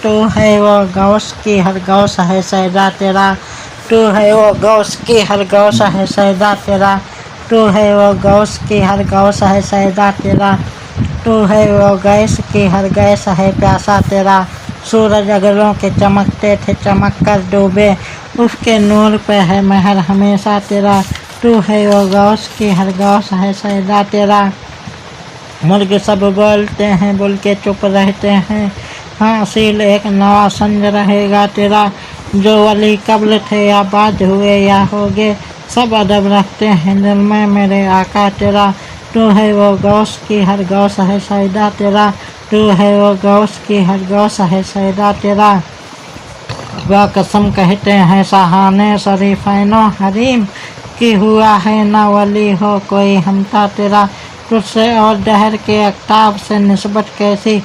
तू है वो गौस की हर गौस है सैदा तेरा, तू है वो गौस की हर गौस है सैदा तेरा, तू है वो गौस की हर गौस है सैदा तेरा, तू है वो गैस की हर गैस है प्यासा तेरा। सूरज अगलों के चमकते थे चमक कर डूबे, उसके नूर पे है महर हमेशा तेरा, तू है वो गौस की हर गौस है सैदा तेरा। मुर्गे सब बोलते हैं बोल के चुप रहते हैं, हाँ असील एक नवा संज रहेगा तेरा। जो वली कब्ल थे या बाद हुए या होगे, सब अदब रखते हैं दिल में मेरे आका तेरा, तू है वो गौस की हर गौस है सैदा तेरा, तू है वो गौस की हर गौस है सैदा तेरा। वह कसम कहते हैं सहाने शरीफैनो हरीम, कि हुआ है ना वली हो कोई हमता तेरा। तुझसे और दहर के अख्ताब से निस्बत कैसी,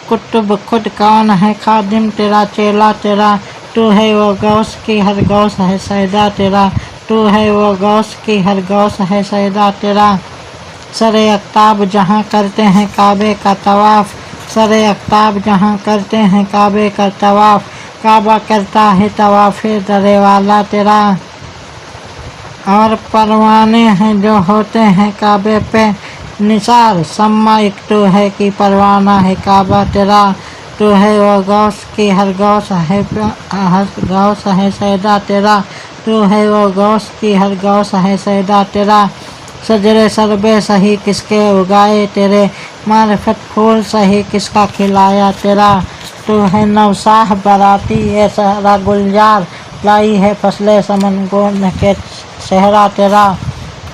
कुतुब खुद कौन है खादिम तेरा चेला तेरा, तू है वो गौस की हर गौस है सैदा तेरा, तू है वो गौस की हर गौस है सैदा तेरा। सरे अख्ताब जहाँ करते हैं काबे का तवाफ़, सरे अख्ताब जहाँ करते हैं काबे का तवाफ़, काबा करता है तवाफ़े दरे वाला तेरा। और परवाने हैं जो होते हैं काबे पे निसार, सम्मा एक तो है कि परवाना है काबा तेरा, तो है वो गौस की हर गौस है सैदा तेरा, तो है वो गौस की हर गौस है सैदा तेरा। सजरे सरबे सही किसके उगाए तेरे, मारिफत फूल सही किसका खिलाया तेरा, तो है नवसाह बराती ये सहरा गुलजार, लाई है फसले समन गोन के सहरा तेरा,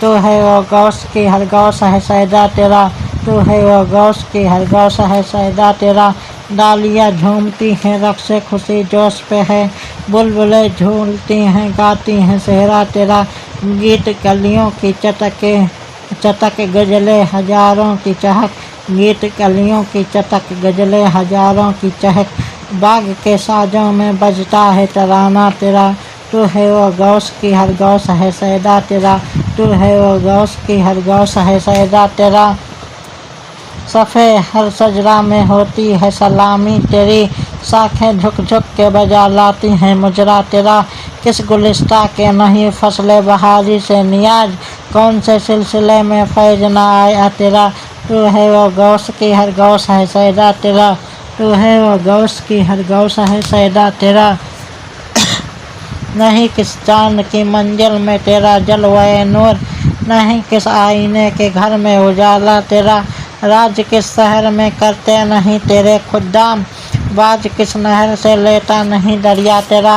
तो है वो गौस की हर गौस है सैदा तेरा, तो है वो गौस की हर गौस है सैदा तेरा। डालियाँ झूमती हैं रक़्स खुशी जोश पे है, बुलबुलें झूलती हैं गाती हैं सेहरा तेरा। गीत कलियों की चटक गजले हजारों की चहक, गीत कलियों की चटक गजले हजारों की चहक, बाग के साजों में बजता है तराना तेरा, तू है वो गौस की हर गौस है सैदा तेरा, तू है वो गौस की हर गौस है सैदा तेरा। सफ़े हर सजरा में होती है सलामी तेरी, शाखें झुक झुक के बजा लाती हैं मुजरा तेरा। किस गुलिस्ता के नहीं फसले बहारी से नियाज, कौन से सिलसिले में फैज ना आया तेरा, तू है वो गौस की हर गौस है सैदा तेरा, तू है वो गौस की हर गौस है सैदा तेरा। नहीं किस चांद की मंजिल में तेरा जलवाए नूर, नहीं किस आईने के घर में उजाला तेरा। राज किस शहर में करते नहीं तेरे खुदाम, बाज किस नहर से लेता नहीं दरिया तेरा,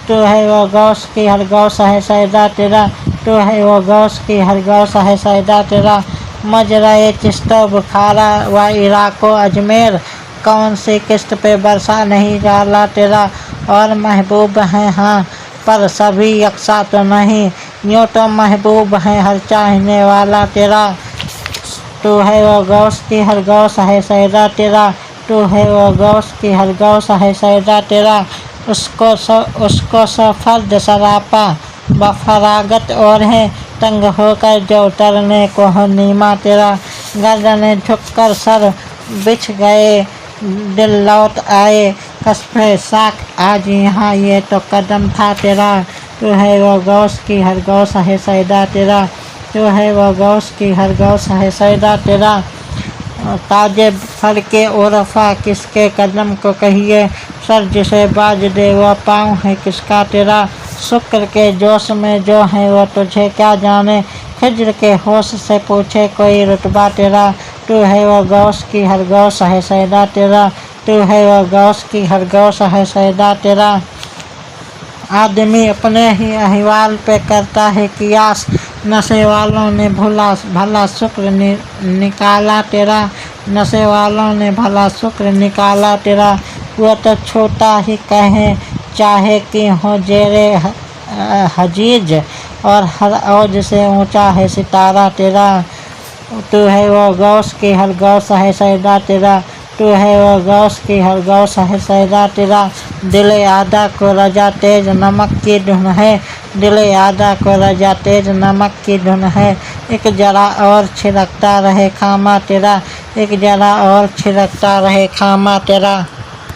तू है वो गौस की हर गौस है सैदा तेरा, तू है वो गौस की हर गौस है सैदा तेरा। मजराए चिश्तो बुखारा व इराको अजमेर, कौन सी किस्त पे बरसा नहीं डाला तेरा। और महबूब हैं हाँ पर सभी यकसा तो नहीं, यूँ तो महबूब है हर चाहने वाला तेरा, तू है वो गौस की हर गौस है सैदा तेरा, तू है वो गौस की हर गौस है सैदा तेरा। उसको फर्द सरापा बफरागत और है, तंग होकर जो उतरने को हो नीमा तेरा। गर्दनें झुककर सर बिछ गए दिल लौट आए, कस्बे साख आज यहाँ ये तो कदम था तेरा, तू है वो गौस की हर गौस है सैदा तेरा, तू है वो गौस की हर गौस है सैदा तेरा। ताजे फर के उरफा किसके कदम को कहिए, सर जिसे बाज दे वो पाँव है किसका तेरा। शुक्र के जोश में जो है वो तुझे क्या जाने, खिज्र के होश से पूछे कोई रुतबा तेरा, तू है वो गौस की हर गौस है सैदा तेरा, तू है वो गौस की हर गौस है सैदा तेरा। आदमी अपने ही अहवाल पे करता है कियास, नशे वालों ने भला शुक्र निकाला तेरा, नशे वालों ने भला शुक्र निकाला तेरा। वो तो छोटा ही कहे चाहे कि हो जेरे हजीज, और हर औज से ऊंचा है सितारा तेरा, तू है वो गौस की हर गौस है सैदा तेरा, तू है वो गौस की हर गौस है सैदा तेरा। दिल आदा को रजा तेज नमक की धुन है, दिल आदा को रजा तेज नमक की धुन है। एक जरा और छिड़कता रहे खामा तेरा, एक जरा और छिड़कता रहे खामा तेरा।